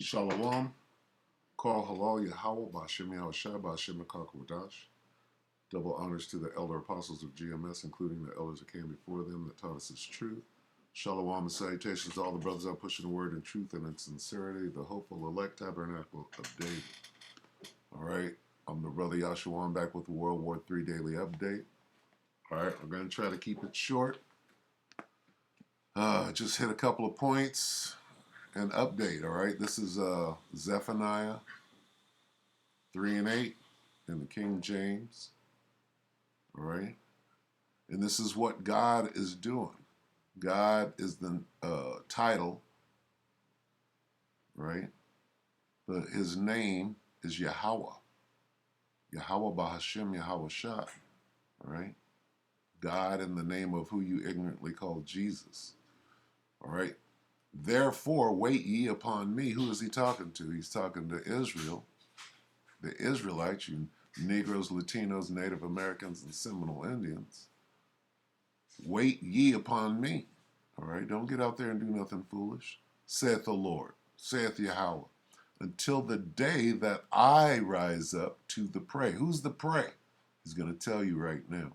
Shalom, call halal Yahweh Bashim Yahushua Bashim Wadash. Double honors to the elder apostles of GMS, including the elders that came before them that taught us His truth. Shalom and salutations to all the brothers out pushing the word in truth and in sincerity, the hopeful elect tabernacle of David. All right, I'm the brother Yahshua. I'm back with the World War III Daily Update. All right, we're going to try to keep it short. Just hit a couple of points and update. All right, this is Zephaniah 3 and 8 in the King James. All right, and this is what God is doing. God is the title, right? But His name is Yahweh. Yahweh Bahashim Yahweh Shah. All right, God in the name of who you ignorantly call Jesus. All right. Therefore, wait ye upon me. Who is He talking to? He's talking to Israel, the Israelites, you Negroes, Latinos, Native Americans, and Seminole Indians. Wait ye upon me. All right, don't get out there and do nothing foolish. Saith the Lord, saith Yahweh, until the day that I rise up to the prey. Who's the prey? He's going to tell you right now.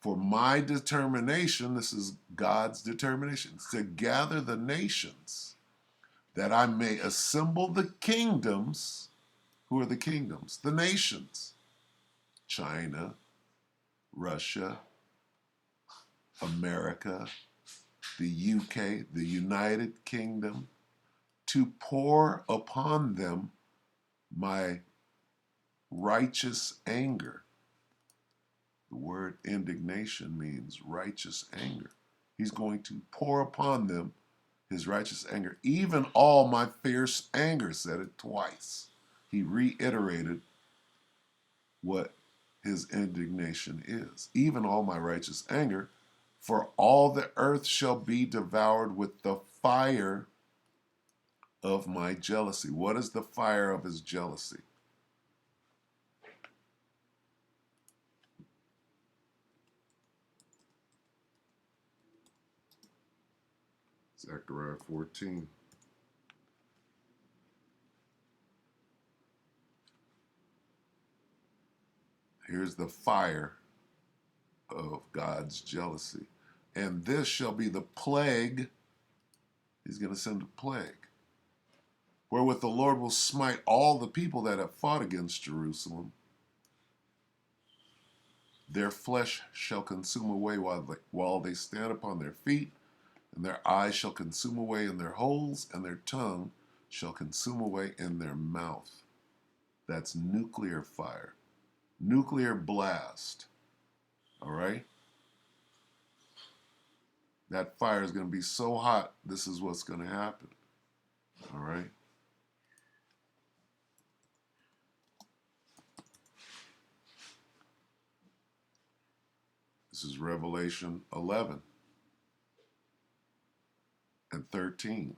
For my determination, this is God's determination, to gather the nations, that I may assemble the kingdoms. Who are the kingdoms? The nations. China, Russia, America, the UK, the United Kingdom, to pour upon them my righteous anger. The word indignation means righteous anger. He's going to pour upon them His righteous anger, even all my fierce anger. Said it twice. He reiterated what His indignation is. Even all my righteous anger, for all the earth shall be devoured with the fire of my jealousy. What is the fire of His jealousy? Zechariah 14. Here's the fire of God's jealousy. And this shall be the plague. He's going to send a plague, wherewith the Lord will smite all the people that have fought against Jerusalem. Their flesh shall consume away while they stand upon their feet, and their eyes shall consume away in their holes, and their tongue shall consume away in their mouth. That's nuclear fire, nuclear blast. All right? That fire is going to be so hot, this is what's going to happen. All right? This is Revelation 11 and 13.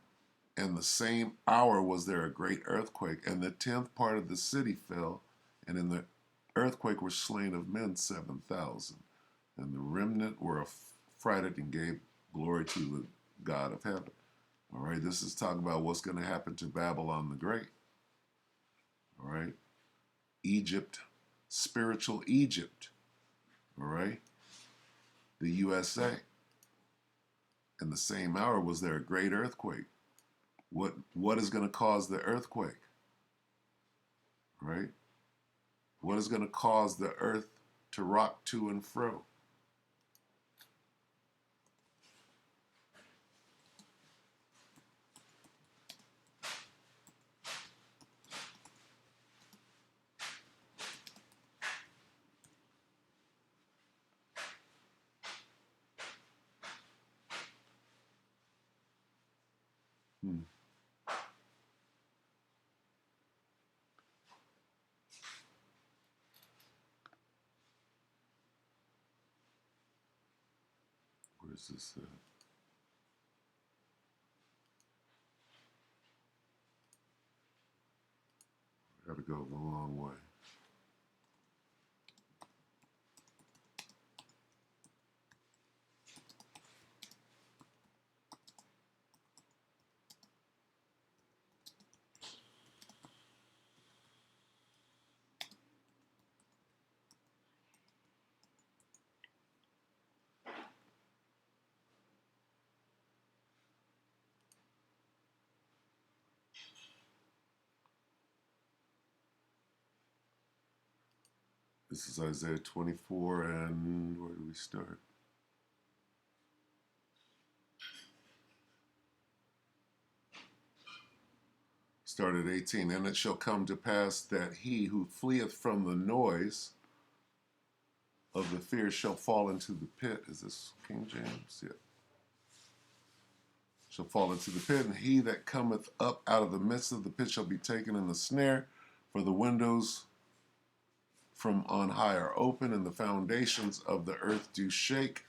And the same hour was there a great earthquake, and the 10th part of the city fell, and in the earthquake were slain of men 7,000. And the remnant were affrighted and gave glory to the God of heaven. All right, this is talking about what's going to happen to Babylon the Great. All right, Egypt, spiritual Egypt. All right, the USA. In the same hour was there a great earthquake. What is going to cause the earthquake? Right? What is going to cause the earth to rock to and fro? Where's this at? Got to go the long way. This is Isaiah 24, and where do we start? Start at 18. And it shall come to pass that he who fleeth from the noise of the fear shall fall into the pit. Is this King James? Yeah. Shall fall into the pit, and he that cometh up out of the midst of the pit shall be taken in the snare, for the windows from on high are open, and the foundations of the earth do shake.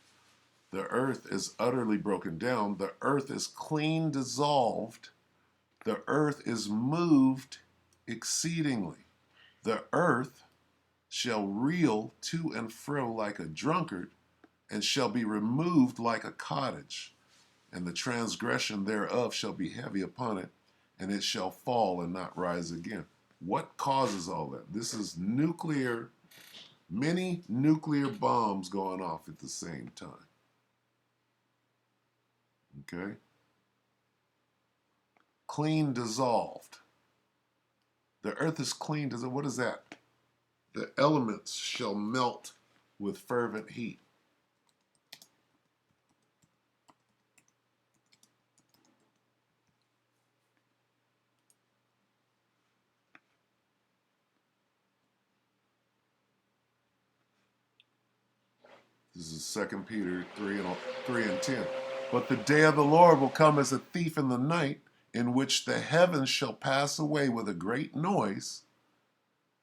The earth is utterly broken down. The earth is clean dissolved. The earth is moved exceedingly. The earth shall reel to and fro like a drunkard, and shall be removed like a cottage. And the transgression thereof shall be heavy upon it, and it shall fall and not rise again. What causes all that? This is many nuclear bombs going off at the same time. Okay? Clean dissolved. The earth is clean dissolved. What is that? The elements shall melt with fervent heat. This is 2 Peter 3 and 10. But the day of the Lord will come as a thief in the night, in which the heavens shall pass away with a great noise,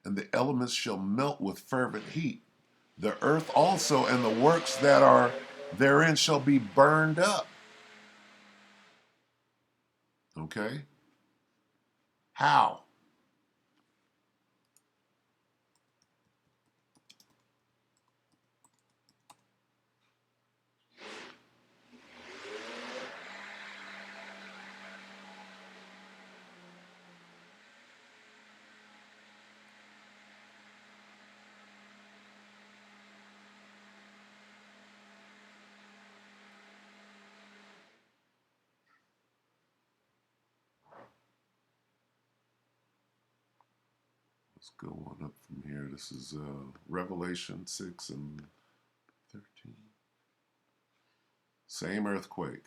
and the elements shall melt with fervent heat. The earth also and the works that are therein shall be burned up. Okay? How? Let's go on up from here. This is Revelation 6 and 13. Same earthquake.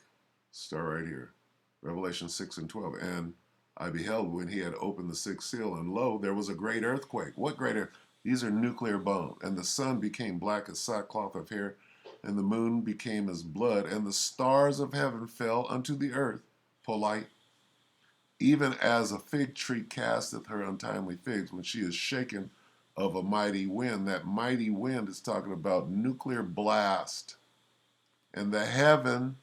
Start right here. Revelation 6 and 12. And I beheld when he had opened the sixth seal, and lo, there was a great earthquake. What great earthquake? These are nuclear bombs. And the sun became black as sackcloth of hair, and the moon became as blood, and the stars of heaven fell unto the earth, polite, even as a fig tree casteth her untimely figs when she is shaken of a mighty wind. That mighty wind is talking about nuclear blast. And the heaven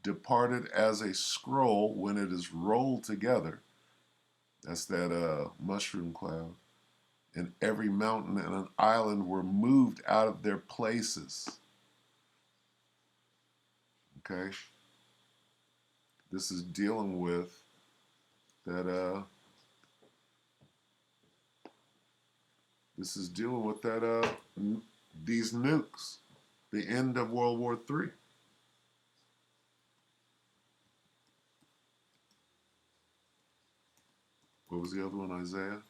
departed as a scroll when it is rolled together. That's that mushroom cloud. And every mountain and an island were moved out of their places. Okay? This is dealing with that these nukes, the end of World War III. What was the other one, Isaiah?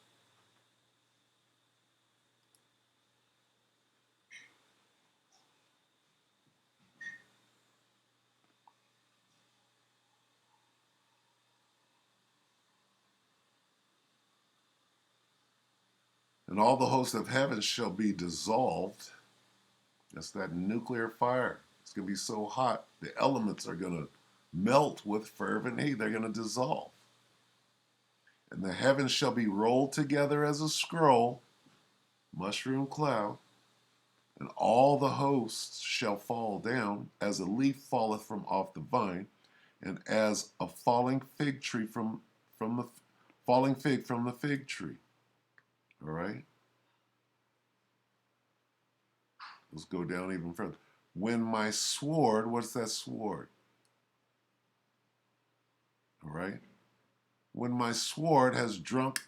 And all the hosts of heaven shall be dissolved. That's that nuclear fire. It's going to be so hot, the elements are going to melt with fervent heat. They're going to dissolve. And the heavens shall be rolled together as a scroll, mushroom cloud, and all the hosts shall fall down as a leaf falleth from off the vine, and as a falling fig tree from the falling fig from the fig tree. All right? Let's go down even further. When my sword, what's that sword? All right? When my sword has drunk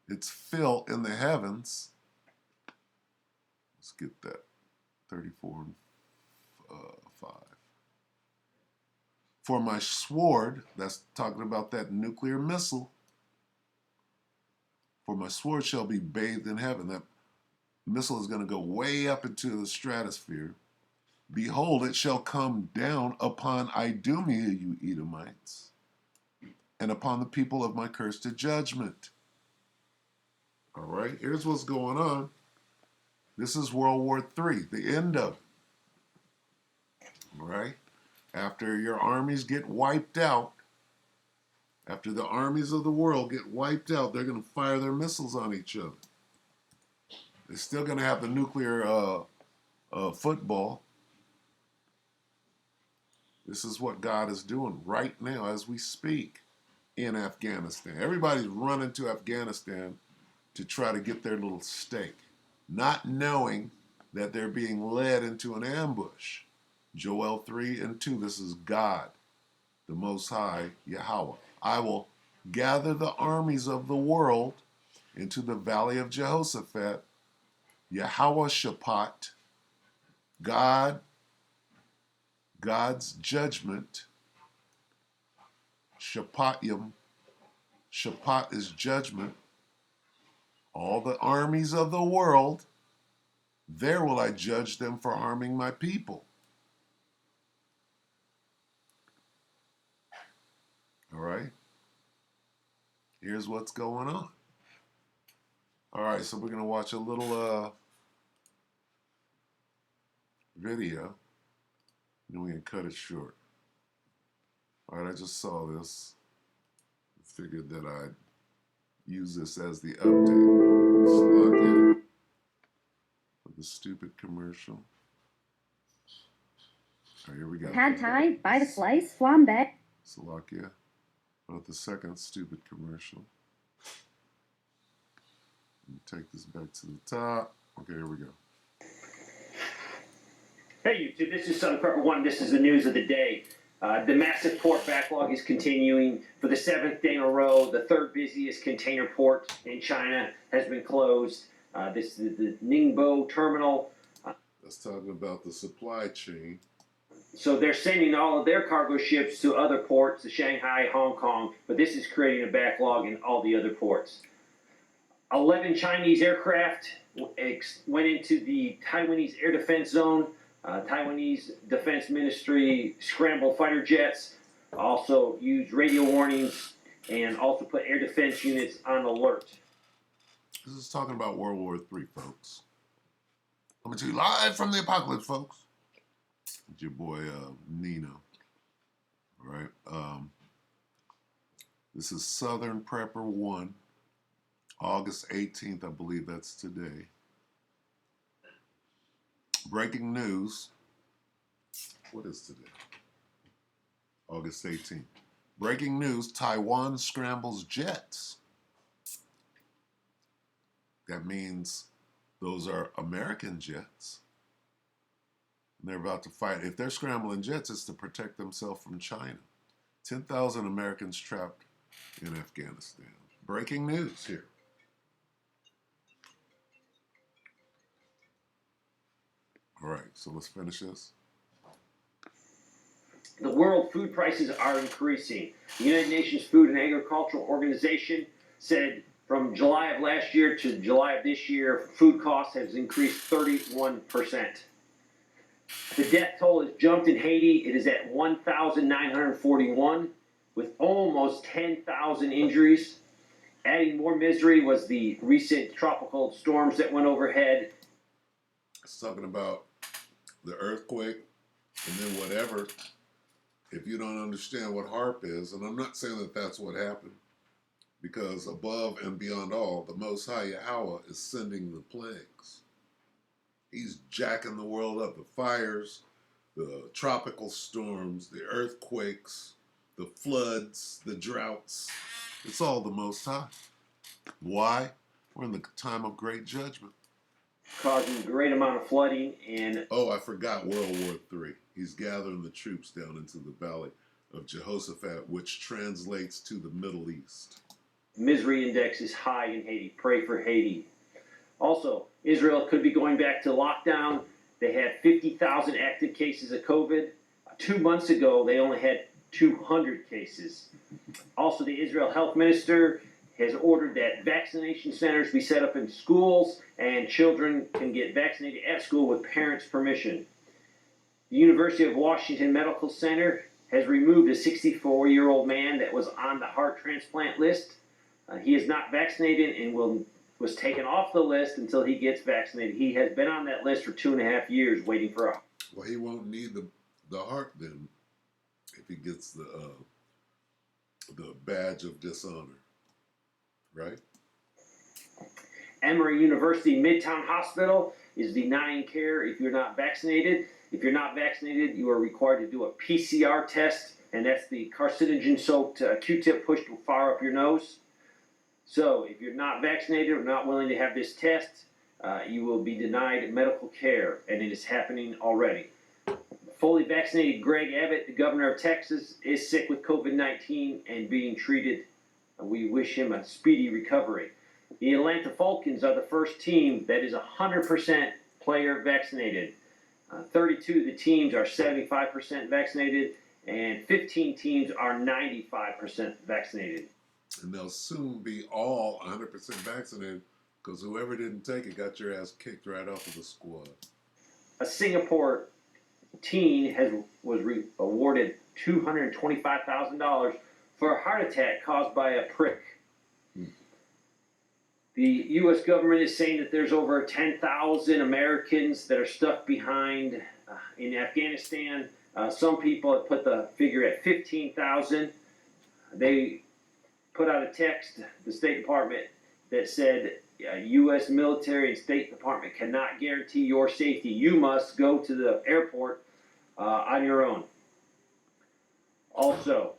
its fill in the heavens, let's get that, 34 and 5. For my sword, that's talking about that nuclear missile, for my sword shall be bathed in heaven. That missile is going to go way up into the stratosphere. Behold, it shall come down upon Idumea, you Edomites, and upon the people of my curse to judgment. All right, here's what's going on. This is World War III, the end of it. All right, after your armies get wiped out, after the armies of the world get wiped out, they're going to fire their missiles on each other. They're still going to have the nuclear football. This is what God is doing right now as we speak in Afghanistan. Everybody's running to Afghanistan to try to get their little stake, not knowing that they're being led into an ambush. Joel 3:2, this is God, the Most High, Yahweh. I will gather the armies of the world into the valley of Jehoshaphat. Yahweh Shaphat, God's judgment. Shapatyim, Shaphat is judgment. All the armies of the world, there will I judge them for harming my people. All right? Here's what's going on. All right, so we're going to watch a little video, and then we can cut it short. All right, I just saw this. Figured that I'd use this as the update. Slock it for the stupid commercial. All right, here we go. Pad Thai, by the slice, flambe. Slovakia. About the second stupid commercial. Let me take this back to the top. Okay, here we go. Hey YouTube, this is Sun Prepper One. This is the news of the day. The massive port backlog is continuing for the 7th day in a row. The 3rd busiest container port in China has been closed. This is the Ningbo terminal. Let's talk about the supply chain. So they're sending all of their cargo ships to other ports, to Shanghai, Hong Kong, but this is creating a backlog in all the other ports. 11 Chinese aircraft went into the Taiwanese air defense zone. Taiwanese Defense Ministry scrambled fighter jets, also used radio warnings, and also put air defense units on alert. This is talking about World War III, folks. Coming to you live from the apocalypse, folks. It's your boy, Nino. All right. This is Southern Prepper 1, August 18th, I believe that's today. Breaking news. What is today? August 18th. Breaking news, Taiwan scrambles jets. That means those are American jets. And they're about to fight. If they're scrambling jets, it's to protect themselves from China. 10,000 Americans trapped in Afghanistan. Breaking news here. All right, so let's finish this. The world food prices are increasing. The United Nations Food and Agricultural Organization said from July of last year to July of this year, food costs has increased 31%. The death toll has jumped in Haiti. It is at 1,941 with almost 10,000 injuries. Adding more misery was the recent tropical storms that went overhead. It's talking about the earthquake and then whatever. If you don't understand what HARP is, and I'm not saying that that's what happened, because above and beyond all, the Most High Yahweh is sending the plagues. He's jacking the world up. The fires, the tropical storms, the earthquakes, the floods, the droughts. It's all the Most High. Why? We're in the time of great judgment. Causing a great amount of flooding and... Oh, I forgot World War III. He's gathering the troops down into the valley of Jehoshaphat, which translates to the Middle East. Misery index is high in Haiti. Pray for Haiti. Also, Israel could be going back to lockdown. They had 50,000 active cases of COVID. 2 months ago, they only had 200 cases. Also, the Israel health minister has ordered that vaccination centers be set up in schools and children can get vaccinated at school with parents' permission. The University of Washington Medical Center has removed a 64-year-old man that was on the heart transplant list. He is not vaccinated and was taken off the list until he gets vaccinated. He has been on that list for 2.5 years waiting for a... Well, he won't need the heart then if he gets the badge of dishonor, right? Emory University Midtown Hospital is denying care if you're not vaccinated. If you're not vaccinated, you are required to do a PCR test, and that's the carcinogen-soaked Q-tip pushed far up your nose. So if you're not vaccinated or not willing to have this test, you will be denied medical care, and it is happening already. Fully vaccinated Greg Abbott, the governor of Texas, is sick with COVID-19 and being treated. We wish him a speedy recovery. The Atlanta Falcons are the first team that is 100% player vaccinated. 32 of the teams are 75% vaccinated, and 15 teams are 95% vaccinated. And they'll soon be all 100% vaccinated because whoever didn't take it got your ass kicked right off of the squad. A Singapore teen was awarded $225,000 for a heart attack caused by a prick. The U.S. government is saying that there's over 10,000 Americans that are stuck behind in Afghanistan. Some people have put the figure at 15,000. They put out a text, the State Department, that said U.S. military and State Department cannot guarantee your safety. You must go to the airport on your own. Also,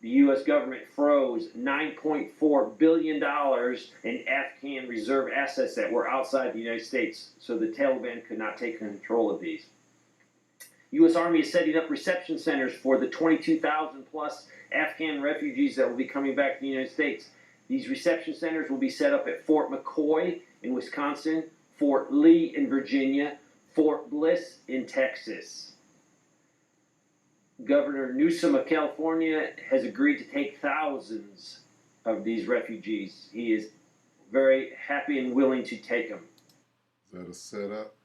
the U.S. government froze $9.4 billion in Afghan reserve assets that were outside the United States, so the Taliban could not take control of these. U.S. Army is setting up reception centers for the 22,000 plus Afghan refugees that will be coming back to the United States. These reception centers will be set up at Fort McCoy in Wisconsin, Fort Lee in Virginia, Fort Bliss in Texas. Governor Newsom of California has agreed to take thousands of these refugees. He is very happy and willing to take them. Is that a setup?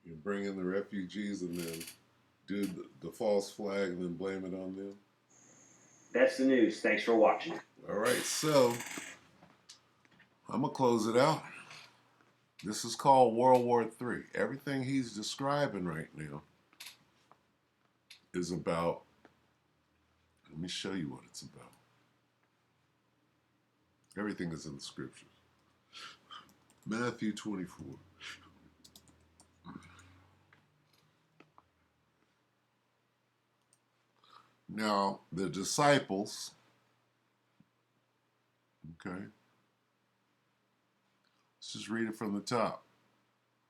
You bring in the refugees and then do the false flag and then blame it on them? That's the news. Thanks for watching. All right, so I'm going to close it out. This is called World War III. Everything he's describing right now is about, let me show you what it's about. Everything is in the scriptures. Matthew 24. Now, the disciples, okay, let's just read it from the top.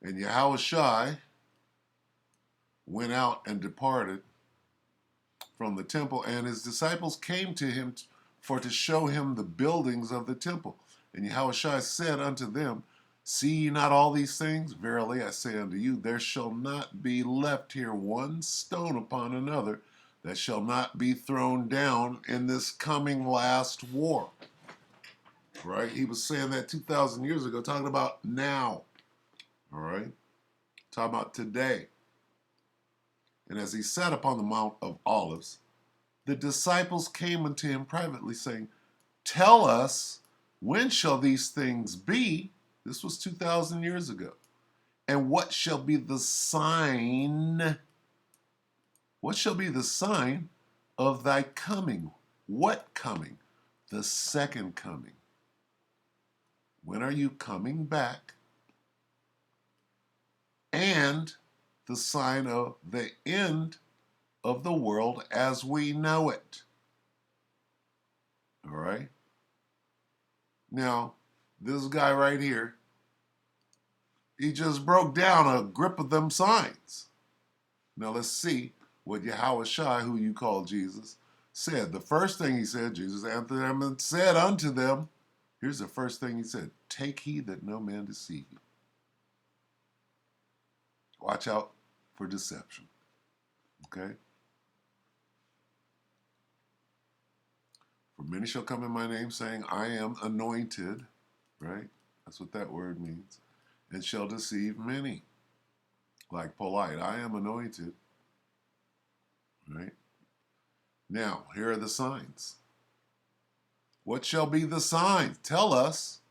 And Yahushua went out and departed from the temple, and his disciples came to him for to show him the buildings of the temple. And Yahushua said unto them, See ye not all these things? Verily I say unto you, there shall not be left here one stone upon another that shall not be thrown down in this coming last war. Right? He was saying that 2,000 years ago, talking about now. All right? Talking about today. And as he sat upon the Mount of Olives, the disciples came unto him privately, saying, Tell us, when shall these things be? This was 2,000 years ago. And what shall be the sign? What shall be the sign of thy coming? What coming? The second coming. When are you coming back? And the sign of the end of the world as we know it. All right? Now, this guy right here, he just broke down a grip of them signs. Now let's see what Yahushua, who you call Jesus, said. The first thing he said, Jesus answered them and said unto them, here's the first thing he said, Take heed that no man deceive you. Watch out for deception. Okay? For many shall come in my name, saying, I am anointed, right? That's what that word means. And shall deceive many. Like polite, I am anointed, right? Now, here are the signs. What shall be the signs? Tell us,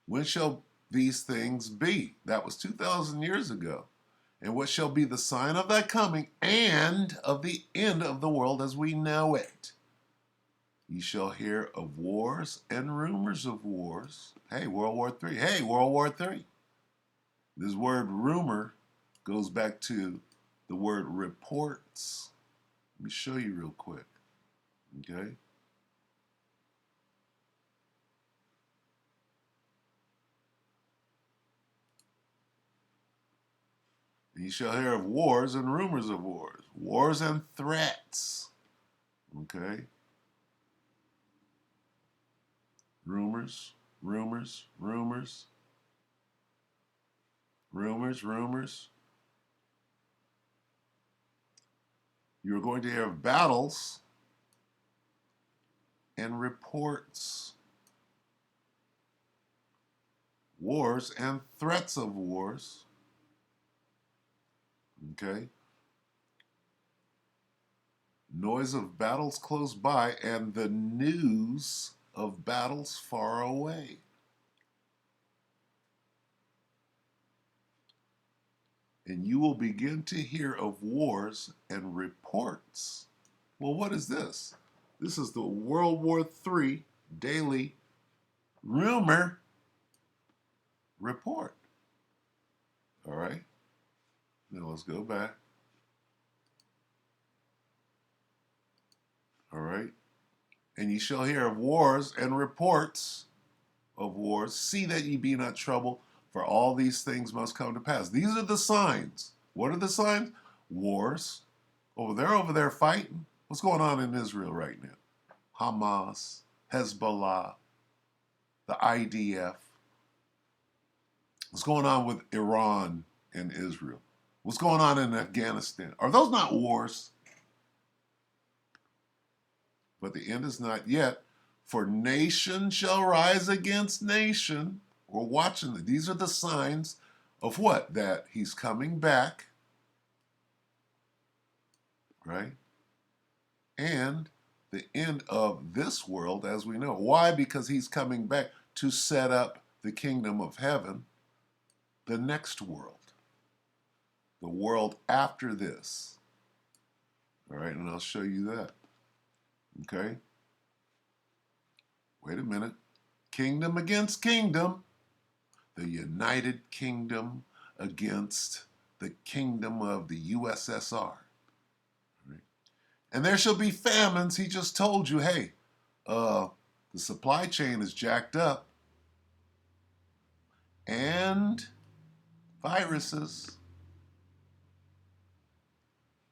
when shall these things be? That was 2,000 years ago. And what shall be the sign of thy coming and of the end of the world as we know it? Ye shall hear of wars and rumors of wars. Hey, World War III. Hey, World War III. This word rumor goes back to the word reports. Let me show you real quick. Okay? Ye shall hear of wars and rumors of wars. Wars and threats. Okay? Rumors, rumors, rumors, rumors, rumors. You're going to hear of battles and reports. Wars and threats of wars. Okay? Noise of battles close by and the news of battles far away. And you will begin to hear of wars and reports. Well, what is this? This is the World War III Daily Rumor Report. All right? Now let's go back. All right? And ye shall hear of wars and reports of wars. See that ye be not troubled, for all these things must come to pass. These are the signs. What are the signs? Wars. Over there fighting. What's going on in Israel right now? Hamas, Hezbollah, the IDF. What's going on with Iran and Israel? What's going on in Afghanistan? Are those not wars? But the end is not yet. For nation shall rise against nation. We're watching. These are the signs of what? That he's coming back, right? And the end of this world as we know. Why? Because he's coming back to set up the kingdom of heaven, the next world, the world after this. All right, and I'll show you that. Okay? Wait a minute. Kingdom against kingdom. The United Kingdom against the kingdom of the USSR. Right? And there shall be famines. He just told you, hey, the supply chain is jacked up. And viruses.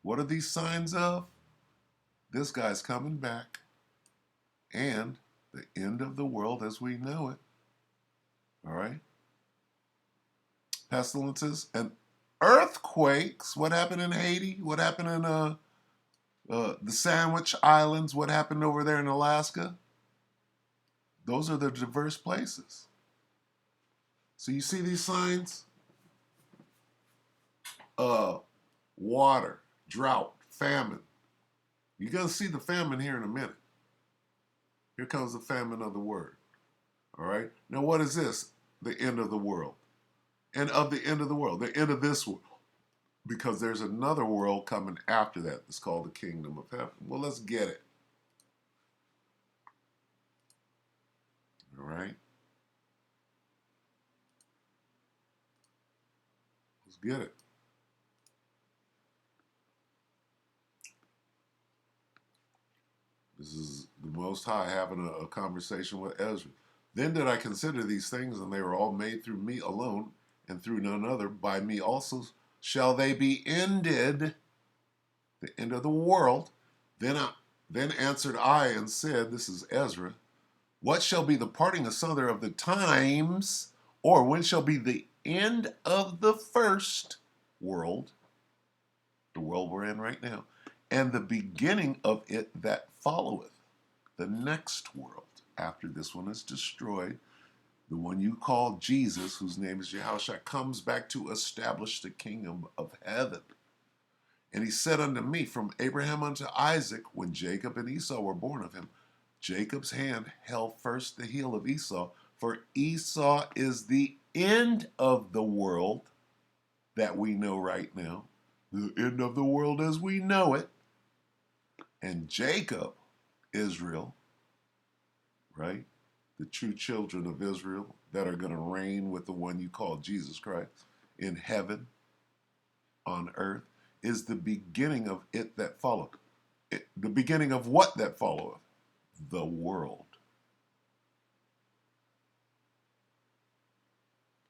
What are these signs of? This guy's coming back. And the end of the world as we know it. All right? Pestilences and earthquakes. What happened in Haiti? What happened in the Sandwich Islands? What happened over there in Alaska? Those are the diverse places. So you see these signs? Water, drought, famine. You're going to see the famine here in a minute. Here comes the famine of the word. All right? Now what is this? The end of the world. And of the end of the world. The end of this world. Because there's another world coming after that. It's called the kingdom of heaven. Well, let's get it. All right? Let's get it. This is the Most High having a conversation with Ezra. Then did I consider these things, and they were all made through me alone, and through none other. By me also shall they be ended, the end of the world. Then answered I and said, this is Ezra, what shall be the parting asunder of the times, or when shall be the end of the first world, the world we're in right now, and the beginning of it that followeth? the next world, after this one is destroyed, the one you call Jesus, whose name is Yahushua, comes back to establish the kingdom of heaven. And he said unto me, from Abraham unto Isaac, when Jacob and Esau were born of him, Jacob's hand held first the heel of Esau, for Esau is the end of the world that we know right now, the end of the world as we know it. And Jacob, Israel, right? The true children of Israel that are going to reign with the one you call Jesus Christ in heaven, on earth, is the beginning of it that followeth. The beginning of what that followeth? The world.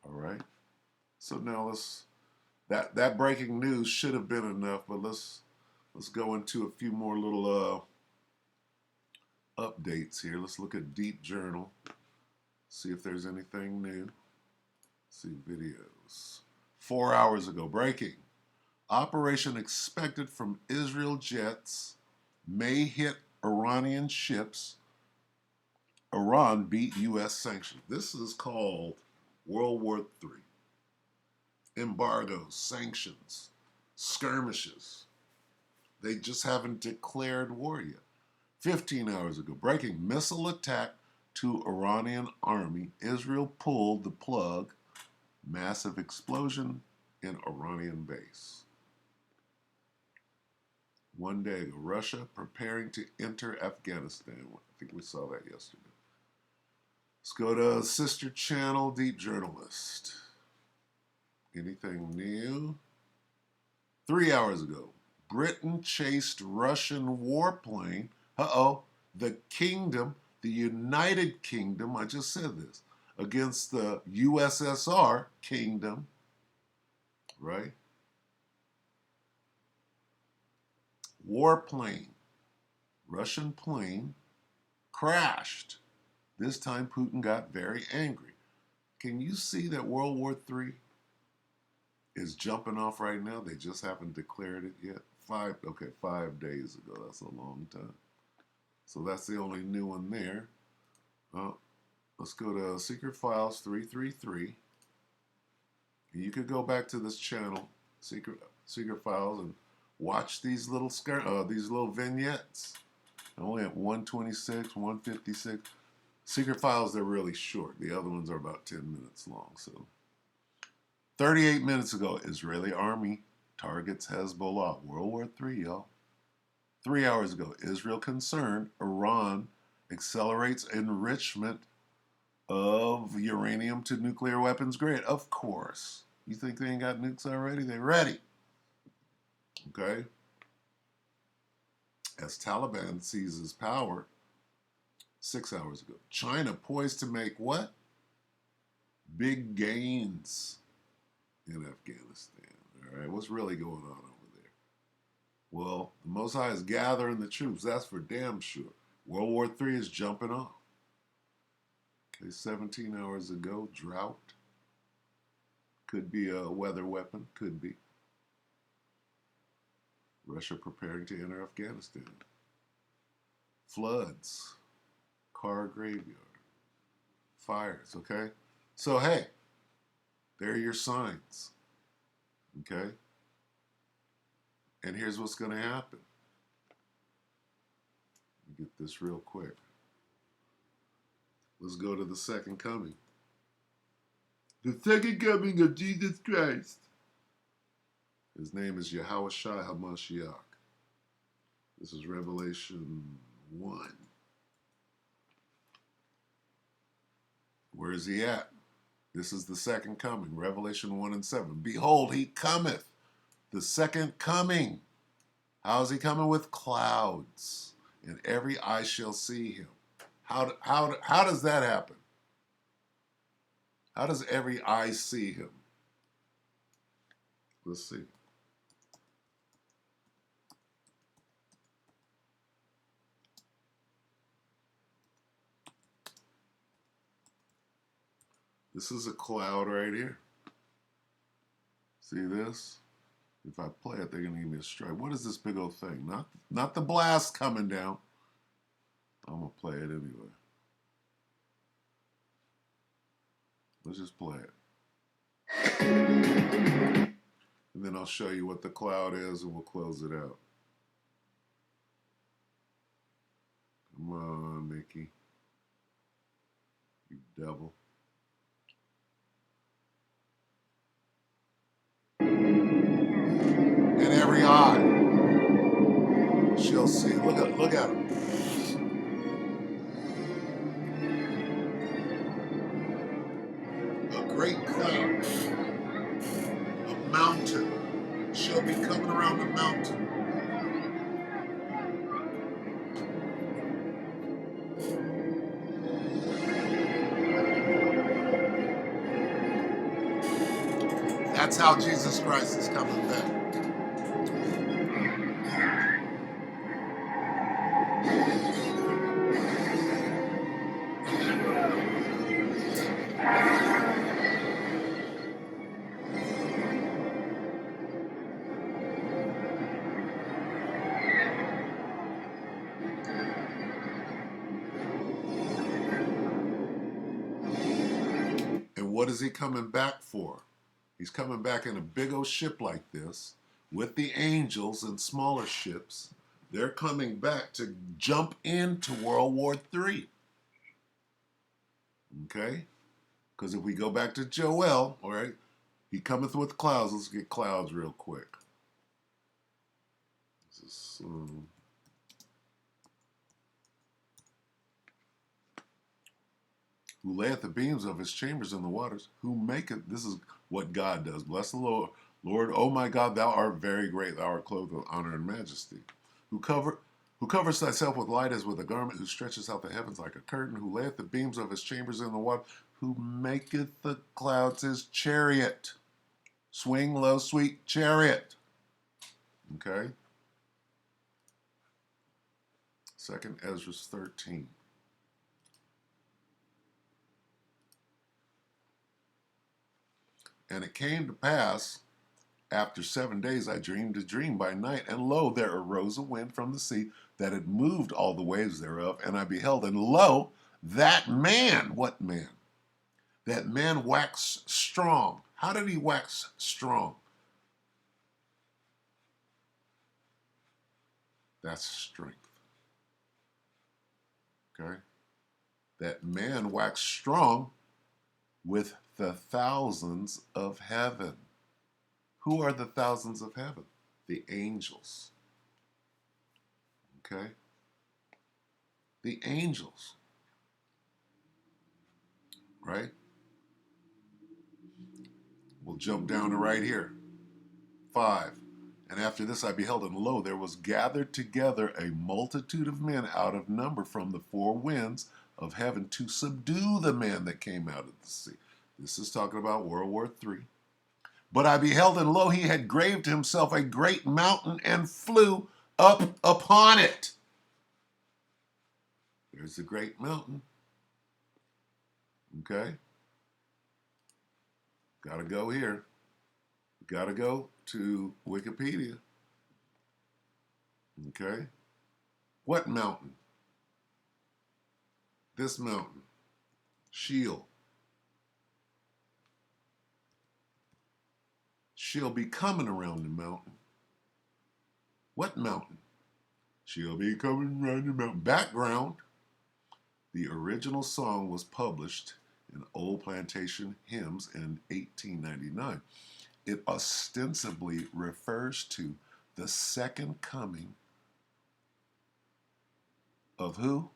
All right? So now that breaking news should have been enough, but let's go into a few more little updates here. Let's look at Deep Journal, see if there's anything new. See videos. 4 hours ago, breaking. Operation expected from Israel jets may hit Iranian ships. Iran beat U.S. sanctions. This is called World War III. Embargoes, sanctions, skirmishes. They just haven't declared war yet. 15 hours ago, breaking missile attack to Iranian army. Israel pulled the plug. Massive explosion in Iranian base. 1 day ago, Russia preparing to enter Afghanistan. I think we saw that yesterday. Let's go to sister channel, Deep Journalist. Anything new? 3 hours ago, Britain chased Russian warplane. The kingdom, the United Kingdom, I just said this, against the USSR kingdom, right? Warplane, Russian plane, crashed. This time Putin got very angry. Can you see that World War III is jumping off right now? They just haven't declared it yet. 5 days ago. That's a long time. So that's the only new one there. Let's go to Secret Files 333. You could go back to this channel, Secret Files, and watch these little vignettes. Only at 126, 156. Secret Files, they're really short. The other ones are about 10 minutes long. So, 38 minutes ago, Israeli army targets Hezbollah. World War III, y'all. 3 hours ago, Israel concerned Iran accelerates enrichment of uranium to nuclear weapons grade. Of course. You think they ain't got nukes already? They're ready. Okay? As Taliban seizes power 6 hours ago. China poised to make what? Big gains in Afghanistan. All right, what's really going on over there? Well, the Most High is gathering the troops. That's for damn sure. World War III is jumping off. Okay, 17 hours ago, drought. Could be a weather weapon. Could be. Russia preparing to enter Afghanistan. Floods. Car graveyard. Fires, okay? So, hey, there are your signs. Okay? And here's what's going to happen. Let me get this real quick. Let's go to the second coming. The second coming of Jesus Christ. His name is Yahushua HaMashiach. This is Revelation 1. Where is he at? This is the second coming. Revelation 1 and 7. Behold, he cometh. The second coming. How is he coming? With clouds. And every eye shall see him. How does that happen? How does every eye see him? Let's see. This is a cloud right here. See this? If I play it, they're going to give me a strike. What is this big old thing? Not the blast coming down. I'm going to play it anyway. Let's just play it. And then I'll show you what the cloud is and we'll close it out. Come on, Mickey. You devil. In every eye shall see. Look at him. A great cloud, a mountain shall be coming around the mountain. That's how Jesus Christ is coming back. And what is he coming back for? He's coming back in a big old ship like this with the angels and smaller ships. They're coming back to jump into World War III. Okay? Because if we go back to Joel, all right, he cometh with clouds. Let's get clouds real quick. This is, who layeth the beams of his chambers in the waters, who maketh, this is what God does. Bless the Lord. Lord, oh my God, thou art very great. Thou art clothed with honor and majesty. Who covers thyself with light as with a garment, who stretches out the heavens like a curtain, who layeth the beams of his chambers in the water, who maketh the clouds his chariot. Swing low, sweet chariot. Okay? 2nd Ezra 13. And it came to pass, after 7 days I dreamed a dream by night, and lo, there arose a wind from the sea that had moved all the waves thereof, and I beheld, and lo, that man, what man? That man waxed strong. How did he wax strong? That's strength. Okay? That man waxed strong with the thousands of heaven. Who are the thousands of heaven? The angels. Okay? The angels. Right? We'll jump down to right here. 5. And after this I beheld, and lo, there was gathered together a multitude of men out of number from the 4 winds of heaven to subdue the man that came out of the sea. This is talking about World War III. But I beheld, and lo, he had graved himself a great mountain and flew up upon it. There's the great mountain. Okay? Got to go here. Got to go to Wikipedia. Okay? What mountain? This mountain. Sheol. She'll be coming around the mountain. What mountain? She'll be coming around the mountain. Background. The original song was published in Old Plantation Hymns in 1899. It ostensibly refers to the second coming of who?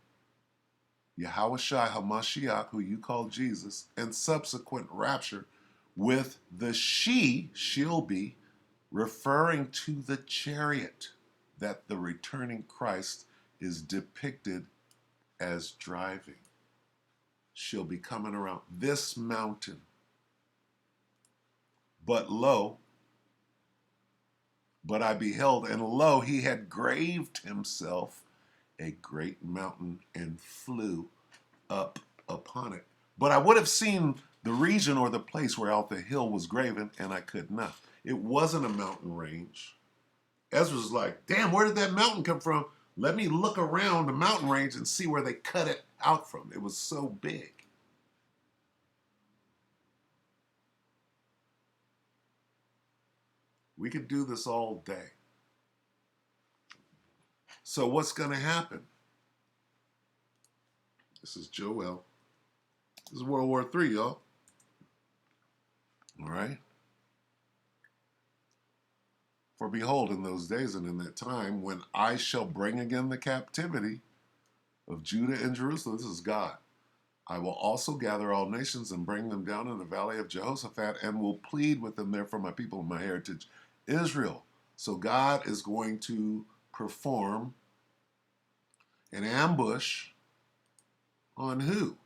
Yahushua HaMashiach, who you call Jesus, and subsequent rapture with the she'll be, referring to the chariot that the returning Christ is depicted as driving. She'll be coming around this mountain. But I beheld, and lo, he had graved himself a great mountain and flew up upon it. But I would have seen the region or the place where out the hill was graven, and I could not. It wasn't a mountain range. Ezra's like, damn, where did that mountain come from? Let me look around the mountain range and see where they cut it out from. It was so big. We could do this all day. So what's going to happen? This is Joel. This is World War III, y'all. All right? For behold, in those days and in that time, when I shall bring again the captivity of Judah and Jerusalem, this is God, I will also gather all nations and bring them down in the valley of Jehoshaphat and will plead with them there for my people and my heritage, Israel. So God is going to perform an ambush on who?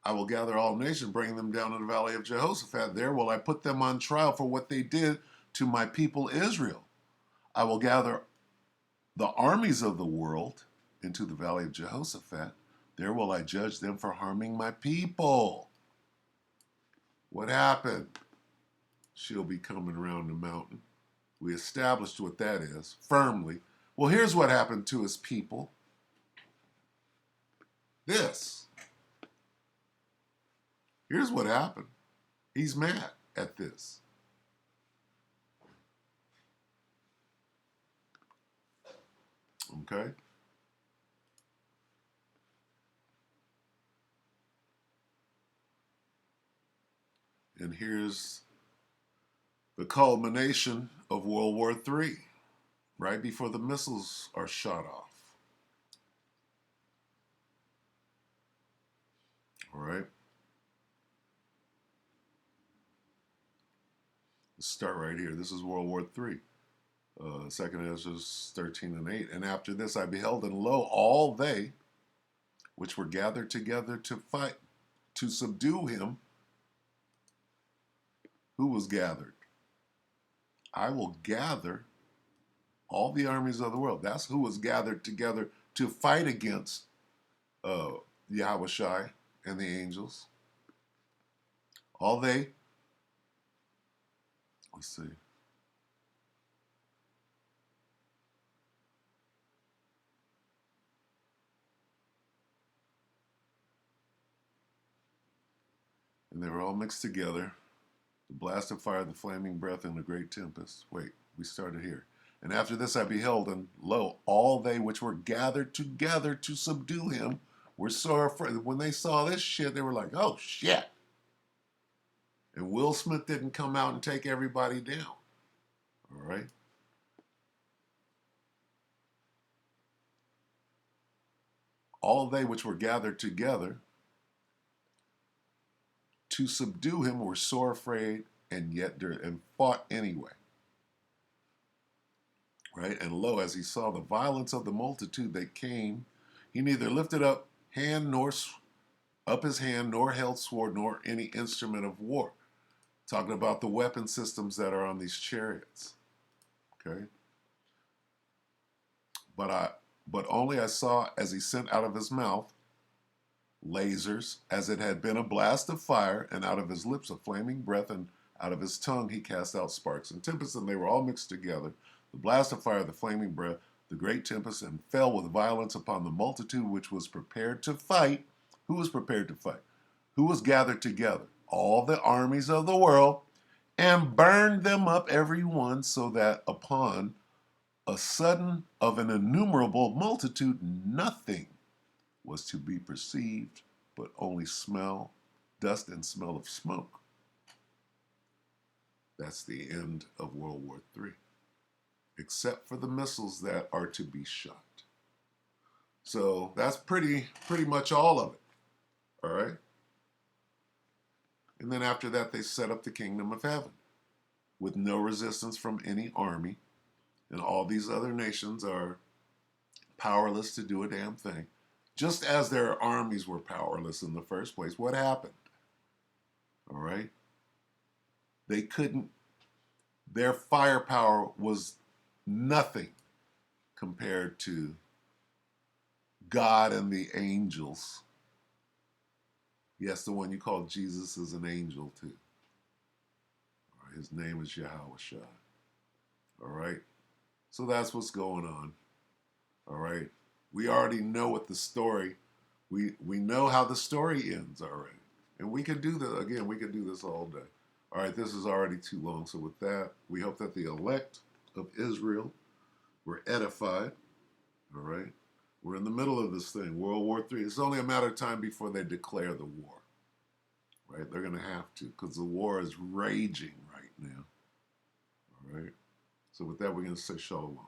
I will gather all nations, bring them down in the valley of Jehoshaphat. There will I put them on trial for what they did to my people Israel. I will gather the armies of the world into the valley of Jehoshaphat. There will I judge them for harming my people. What happened? She'll be coming around the mountain. We established what that is firmly. Well, here's what happened to his people. This. Here's what happened. He's mad at this. Okay? And here's the culmination of World War III, right before the missiles are shot off. All right? Let's start right here. This is World War III. 2nd Ezra 13 and 8. And after this I beheld, and lo, all they which were gathered together to fight, to subdue him. Who was gathered? I will gather all the armies of the world. That's who was gathered together to fight against Yahushai and the angels. All they, let's see. And they were all mixed together. The blast of fire, the flaming breath, and the great tempest. Wait, we started here. And after this I beheld, and lo, all they which were gathered together to subdue him were sore afraid. When they saw this shit, they were like, oh shit. And Will Smith didn't come out and take everybody down. All right? All they which were gathered together to subdue him were sore afraid and yet and fought anyway. Right? And lo, as he saw the violence of the multitude that came, he neither lifted up hand nor up his hand, nor held sword, nor any instrument of war. Talking about the weapon systems that are on these chariots. Okay? But only I saw as he sent out of his mouth lasers, as it had been a blast of fire, and out of his lips a flaming breath, and out of his tongue he cast out sparks and tempests, and they were all mixed together. The blast of fire, the flaming breath, the great tempest, and fell with violence upon the multitude which was prepared to fight. Who was prepared to fight? Who was gathered together? All the armies of the world, and burned them up every one, so that upon a sudden of an innumerable multitude nothing was to be perceived, but only smell, dust and smell of smoke. That's the end of World War III, except for the missiles that are to be shot. So that's pretty much all of it, all right? And then after that, they set up the kingdom of heaven with no resistance from any army, and all these other nations are powerless to do a damn thing. Just as their armies were powerless in the first place, what happened? All right? They couldn't, their firepower was nothing compared to God and the angels. Yes, the one you call Jesus is an angel too. All right, his name is Yahushua. All right? So that's what's going on. All right. We already know what the story, we know how the story ends already. And we can do that again, we can do this all day. All right, this is already too long. So with that, we hope that the elect of Israel were edified. All right. We're in the middle of this thing, World War III. It's only a matter of time before they declare the war. Right? They're going to have to, because the war is raging right now. All right. So with that, we're going to say shalom.